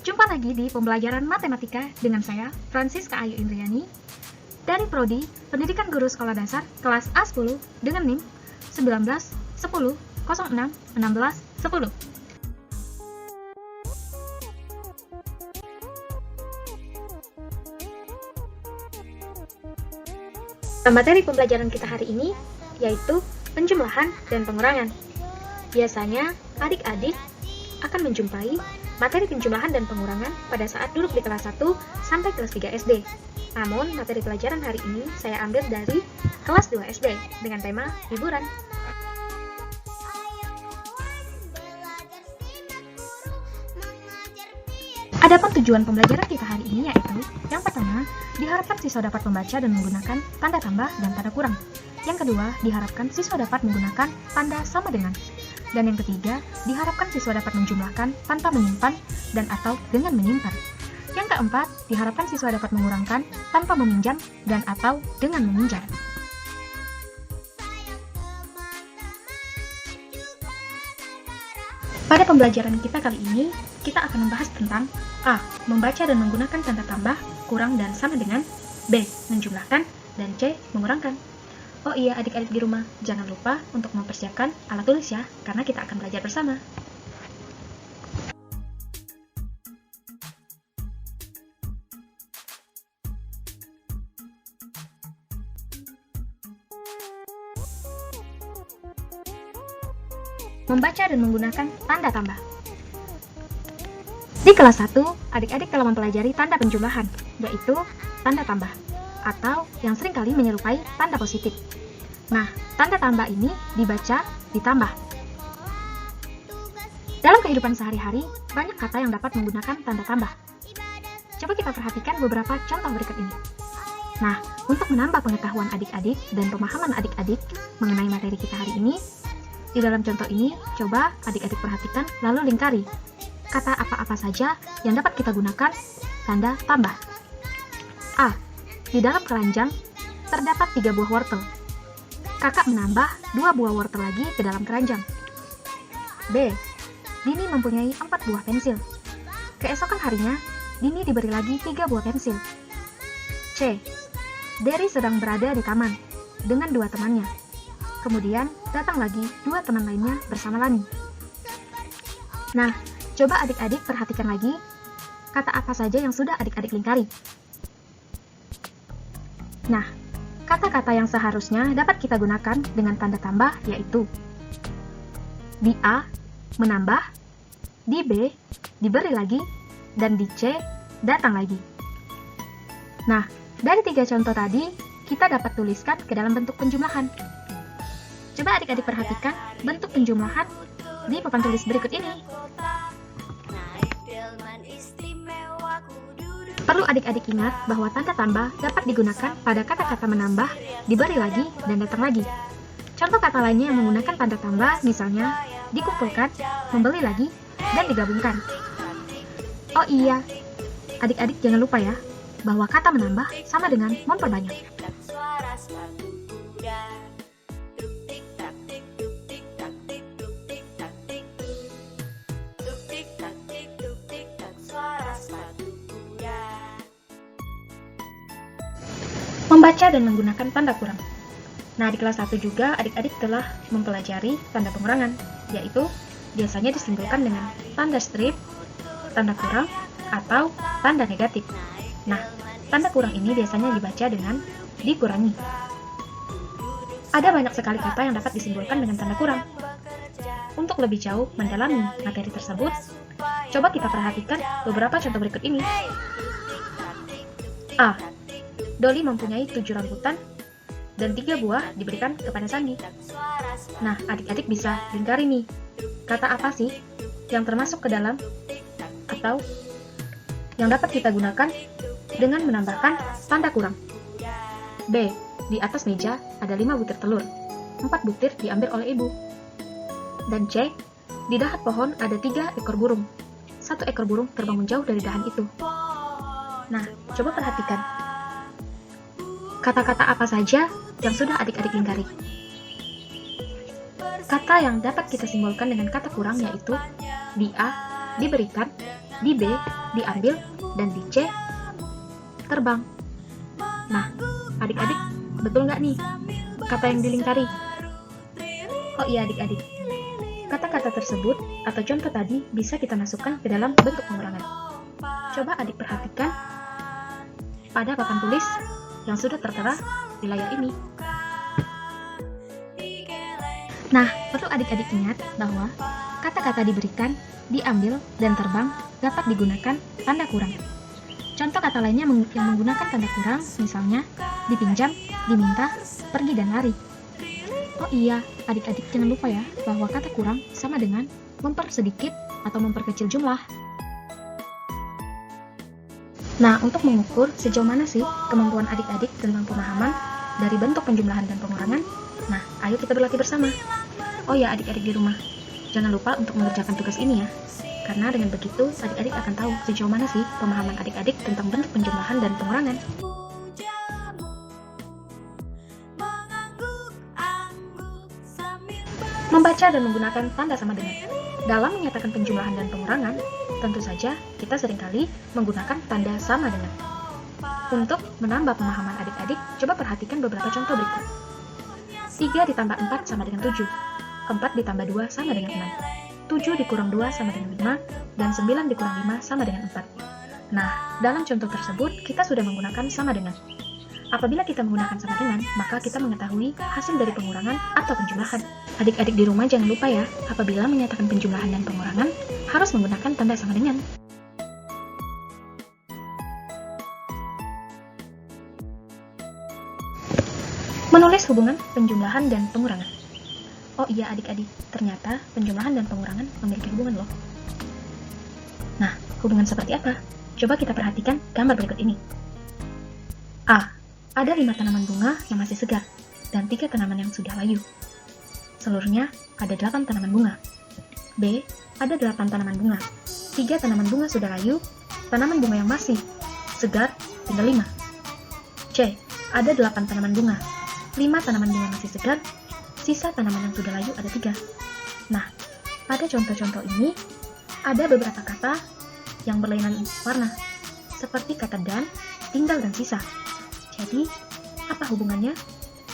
Jumpa lagi di pembelajaran matematika dengan saya, Francisca Ayu Indriani, dari Prodi Pendidikan Guru Sekolah Dasar kelas A10 dengan NIM 19 10 06 16 10. Materi pembelajaran kita hari ini yaitu penjumlahan dan pengurangan. Biasanya adik-adik akan menjumpai materi penjumlahan dan pengurangan pada saat duduk di kelas 1 sampai kelas 3 SD. Namun, materi pelajaran hari ini saya ambil dari kelas 2 SD dengan tema hiburan. Adapun tujuan pembelajaran kita hari ini yaitu yang pertama, diharapkan siswa dapat membaca dan menggunakan tanda tambah dan tanda kurang. Yang kedua, diharapkan siswa dapat menggunakan tanda sama dengan. Dan yang ketiga, diharapkan siswa dapat menjumlahkan tanpa menyimpan dan atau dengan menyimpan. Yang keempat, diharapkan siswa dapat mengurangkan tanpa meminjam dan atau dengan meminjam. Pada pembelajaran kita kali ini, kita akan membahas tentang A. Membaca dan menggunakan tanda tambah, kurang dan sama dengan. B. Menjumlahkan, dan C. Mengurangkan. Oh iya, adik-adik di rumah, jangan lupa untuk mempersiapkan alat tulis ya, karena kita akan belajar bersama. Membaca dan menggunakan tanda tambah. Di kelas 1, adik-adik telah mempelajari tanda penjumlahan, yaitu tanda tambah, atau yang seringkali menyerupai tanda positif. Nah, tanda tambah ini dibaca ditambah. Dalam kehidupan sehari-hari, banyak kata yang dapat menggunakan tanda tambah. Coba kita perhatikan beberapa contoh berikut ini. Nah, untuk menambah pengetahuan adik-adik dan pemahaman adik-adik mengenai materi kita hari ini, di dalam contoh ini, coba adik-adik perhatikan lalu lingkari kata apa-apa saja yang dapat kita gunakan tanda tambah. A. Di dalam keranjang terdapat 3 buah wortel. Kakak menambah 2 buah wortel lagi ke dalam keranjang. B. Dini mempunyai 4 buah pensil. Keesokan harinya, Dini diberi lagi 3 buah pensil. C. Derry sedang berada di taman dengan 2 temannya. Kemudian, datang lagi 2 teman lainnya bersama Lani. Nah, coba adik-adik perhatikan lagi kata apa saja yang sudah adik-adik lingkari. Nah, kata-kata yang seharusnya dapat kita gunakan dengan tanda tambah yaitu di A, menambah, di B, diberi lagi, dan di C, datang lagi. Nah, dari 3 contoh tadi, kita dapat tuliskan ke dalam bentuk penjumlahan. Coba adik-adik perhatikan bentuk penjumlahan di papan tulis berikut ini. Perlu adik-adik ingat bahwa tanda tambah dapat digunakan pada kata-kata menambah, diberi lagi, dan datang lagi. Contoh kata lainnya yang menggunakan tanda tambah misalnya dikumpulkan, membeli lagi, dan digabungkan. Oh iya, adik-adik jangan lupa ya, bahwa kata menambah sama dengan memperbanyak. Membaca dan menggunakan tanda kurang. Nah, di kelas 1 juga adik-adik telah mempelajari tanda pengurangan, yaitu biasanya disimpulkan dengan tanda strip, tanda kurang, atau tanda negatif. Nah, tanda kurang ini biasanya dibaca dengan dikurangi. Ada banyak sekali kata yang dapat disimpulkan dengan tanda kurang. Untuk lebih jauh mendalami materi tersebut, coba kita perhatikan beberapa contoh berikut ini. A. Doli mempunyai 7 rambutan dan 3 buah diberikan kepada Sandi. Nah, adik-adik bisa lingkari nih. Kata apa sih yang termasuk ke dalam atau yang dapat kita gunakan dengan menambahkan tanda kurang? B. Di atas meja ada 5 butir telur. 4 butir diambil oleh ibu. Dan C. Di dahan pohon ada 3 ekor burung. 1 ekor burung terbang menjauh dari dahan itu. Nah, coba perhatikan kata-kata apa saja yang sudah adik-adik lingkari. Kata yang dapat kita simbolkan dengan kata kurang yaitu di A, diberikan, di B diambil, dan di C terbang. Nah, adik-adik, betul nggak nih kata yang dilingkari? Oh iya adik-adik, kata-kata tersebut atau contoh tadi bisa kita masukkan ke dalam bentuk pengurangan. Coba adik perhatikan pada papan tulis yang sudah tertera di layar ini. Nah, perlu adik-adik ingat bahwa kata-kata diberikan, diambil, dan terbang dapat digunakan tanda kurang. Contoh kata lainnya yang menggunakan tanda kurang, misalnya dipinjam, diminta, pergi, dan lari. Oh iya, adik-adik jangan lupa ya bahwa kata kurang sama dengan mempersedikit atau memperkecil jumlah. Nah, untuk mengukur sejauh mana sih kemampuan adik-adik tentang pemahaman dari bentuk penjumlahan dan pengurangan, nah, ayo kita berlatih bersama. Oh ya adik-adik di rumah, jangan lupa untuk mengerjakan tugas ini ya. Karena dengan begitu, adik-adik akan tahu sejauh mana sih pemahaman adik-adik tentang bentuk penjumlahan dan pengurangan. Membaca dan menggunakan tanda sama dengan. Dalam menyatakan penjumlahan dan pengurangan, tentu saja kita seringkali menggunakan tanda sama dengan. Untuk menambah pemahaman adik-adik, coba perhatikan beberapa contoh berikut. 3 ditambah 4 sama dengan 7. 4 ditambah 2 sama dengan 6. 7 dikurang 2 sama dengan 5. Dan 9 dikurang 5 sama dengan 4. Nah, dalam contoh tersebut, kita sudah menggunakan sama dengan. Apabila kita menggunakan sama dengan, maka kita mengetahui hasil dari pengurangan atau penjumlahan. Adik-adik di rumah jangan lupa ya, apabila menyatakan penjumlahan dan pengurangan, harus menggunakan tanda sama dengan. Menulis hubungan penjumlahan dan pengurangan. Oh iya adik-adik, ternyata penjumlahan dan pengurangan memiliki hubungan loh. Nah, hubungan seperti apa? Coba kita perhatikan gambar berikut ini. A. Ada 5 tanaman bunga yang masih segar, dan 3 tanaman yang sudah layu. Seluruhnya ada 8 tanaman bunga. B. Ada 8 tanaman bunga. 3 tanaman bunga sudah layu, tanaman bunga yang masih segar tinggal 5. C. Ada 8 tanaman bunga. 5 tanaman bunga masih segar, sisa tanaman yang sudah layu ada 3. Nah, pada contoh-contoh ini, ada beberapa kata yang berlainan warna, seperti kata dan, tinggal, dan sisa. Jadi, apa hubungannya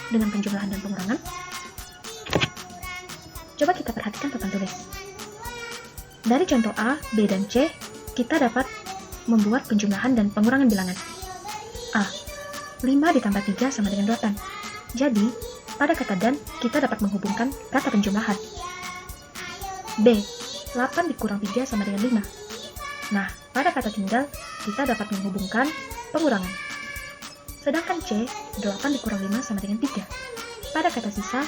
dengan penjumlahan dan pengurangan? Coba kita perhatikan papan tulis. Dari contoh A, B, dan C, kita dapat membuat penjumlahan dan pengurangan bilangan. A. 5 ditambah 3 sama dengan 8. Jadi, pada kata dan, kita dapat menghubungkan kata penjumlahan. B. 8 dikurang 3 sama dengan 5. Nah, pada kata tinggal, kita dapat menghubungkan pengurangan. Sedangkan C, 8 dikurang 5 sama dengan 3. Pada kata sisa,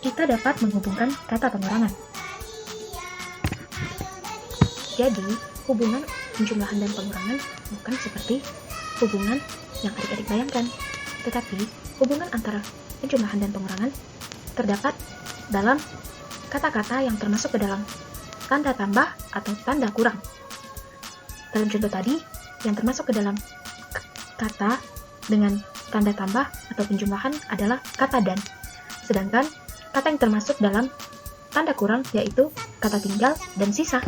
kita dapat menghubungkan kata pengurangan. Jadi, hubungan penjumlahan dan pengurangan bukan seperti hubungan yang adik-adik bayangkan, tetapi hubungan antara penjumlahan dan pengurangan terdapat dalam kata-kata yang termasuk ke dalam tanda tambah atau tanda kurang. Dalam contoh tadi, yang termasuk ke dalam kata dengan tanda tambah atau penjumlahan adalah kata dan. Sedangkan kata yang termasuk dalam tanda kurang yaitu kata tinggal dan sisa.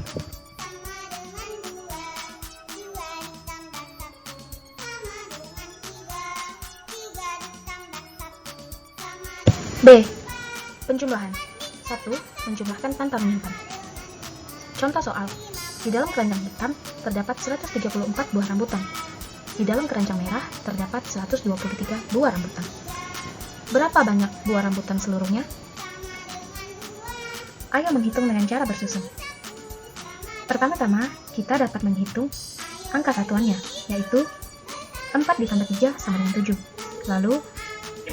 B. Penjumlahan. 1. Menjumlahkan tanpa menyimpan. Contoh soal. Di dalam keranjang hitam terdapat 134 buah rambutan. Di dalam keranjang merah terdapat 123 buah rambutan. Berapa banyak buah rambutan seluruhnya? Ayo menghitung dengan cara bersusun. Pertama-tama, kita dapat menghitung angka satuannya, yaitu 4 ditambah 3 sama dengan 7. Lalu,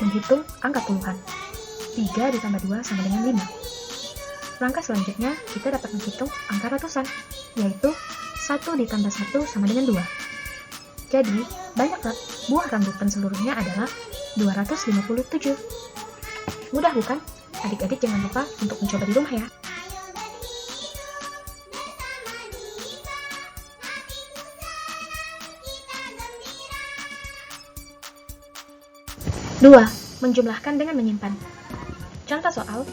menghitung angka puluhan. 3 ditambah 2 sama dengan 5. Langkah selanjutnya, kita dapat menghitung angka ratusan, yaitu 1 ditambah 1 sama dengan 2. Jadi, banyak buah rambutan seluruhnya adalah 257. Mudah bukan? Adik-adik jangan lupa untuk mencoba di rumah ya. Dua, menjumlahkan dengan menyimpan. Contoh soal,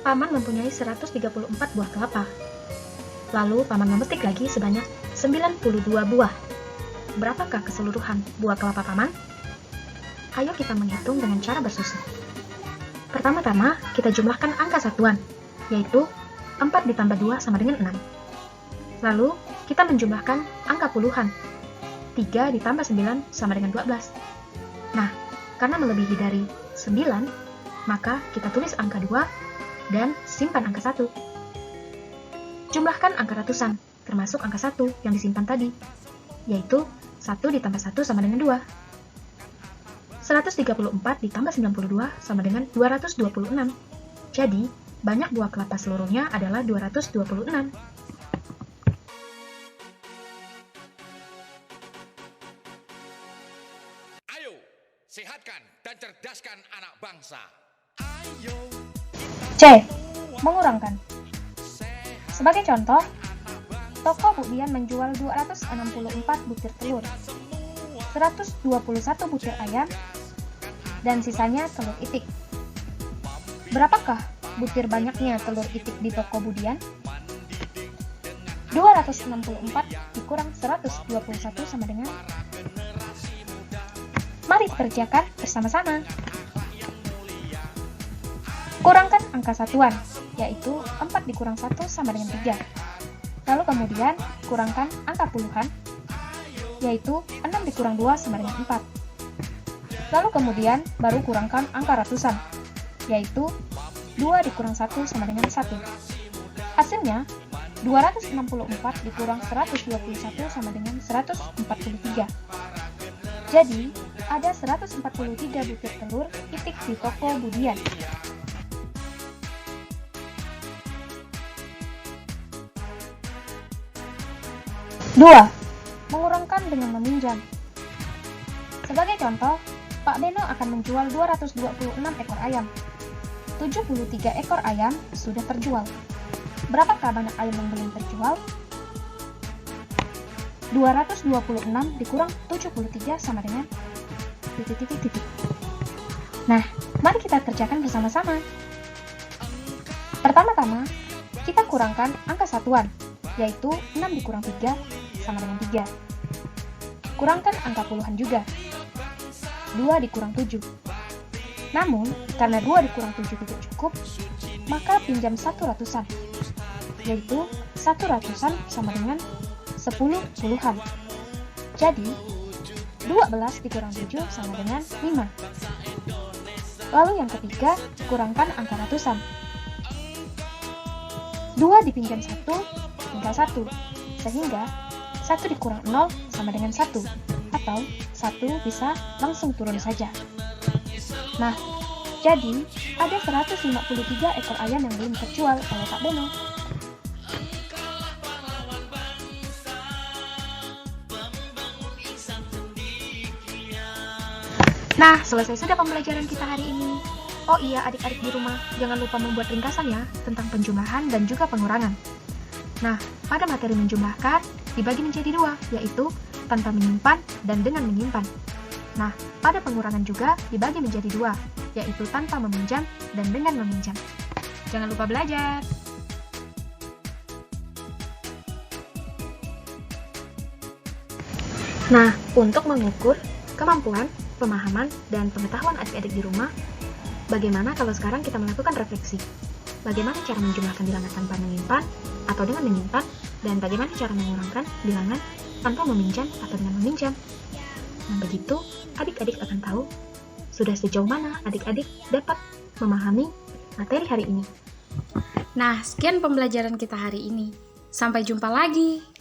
Paman mempunyai 134 buah kelapa. Lalu Paman memetik lagi sebanyak 92 buah. Berapakah keseluruhan buah kelapa paman? Ayo kita menghitung dengan cara bersusun. Pertama-tama, kita jumlahkan angka satuan, yaitu 4 ditambah 2 sama dengan 6. Lalu, kita menjumlahkan angka puluhan, 3 ditambah 9 sama dengan 12. Nah, karena melebihi dari 9, maka kita tulis angka 2 dan simpan angka 1. Jumlahkan angka ratusan, termasuk angka 1 yang disimpan tadi, yaitu 1 ditambah 1 sama dengan 2. 134 ditambah 92 sama dengan 226. Jadi, banyak buah kelapa seluruhnya adalah 226. Ayo, sehatkan dan cerdaskan anak bangsa. C. Mengurangkan. Sebagai contoh, toko Bu Dian menjual 264 butir telur, 121 butir ayam, dan sisanya telur itik. Berapakah butir banyaknya telur itik di toko Bu Dian? 264 dikurang 121 sama dengan... Mari kerjakan bersama-sama. Kurangkan angka satuan, yaitu 4 dikurang 1 sama dengan 3. Lalu kemudian kurangkan angka puluhan, yaitu 6 dikurang 2 sama dengan 4. Lalu kemudian baru kurangkan angka ratusan, yaitu 2 dikurang 1 sama dengan 1. Hasilnya, 264 dikurang 121 sama dengan 143. Jadi, ada 143 butir telur itik di toko Bu Dian. Dua, mengurangkan dengan meminjam. Sebagai contoh, Pak Beno akan menjual 226 ekor ayam. 73 ekor ayam sudah terjual. Berapakah banyak ayam yang belum terjual? 226 dikurang 73 sama dengan titik. Nah, mari kita kerjakan bersama-sama. Pertama-tama, kita kurangkan angka satuan, yaitu 6 dikurang 3 sama dengan 3. Kurangkan angka puluhan juga, 2 dikurang 7. Namun, karena 2 dikurang 7 tidak cukup, maka pinjam 1 ratusan, yaitu 1 ratusan sama dengan 10 puluhan. Jadi, 12 dikurang 7 sama dengan 5. Lalu yang ketiga, kurangkan angka ratusan. 2 dipinjam 1, tinggal 1, sehingga 1 dikurang 0 sama dengan 1, atau 1 bisa langsung turun saja. Nah, jadi ada 153 ekor ayam yang belum terjual oleh Pak Beno. Nah, selesai sudah pembelajaran kita hari ini. Oh iya, adik-adik di rumah, jangan lupa membuat ringkasan ya tentang penjumlahan dan juga pengurangan. Nah, pada materi menjumlahkan dibagi menjadi 2, yaitu tanpa menyimpan dan dengan menyimpan. Nah, pada pengurangan juga dibagi menjadi 2, yaitu tanpa meminjam dan dengan meminjam. Jangan lupa belajar! Nah, untuk mengukur kemampuan, pemahaman, dan pengetahuan adik-adik di rumah, bagaimana kalau sekarang kita melakukan refleksi? Bagaimana cara menjumlahkan bilangan tanpa menyimpan atau dengan menyimpan, dan bagaimana cara mengurangkan bilangan tanpa meminjam atau dengan meminjam? Nah, begitu adik-adik akan tahu sudah sejauh mana adik-adik dapat memahami materi hari ini. Nah, sekian pembelajaran kita hari ini. Sampai jumpa lagi.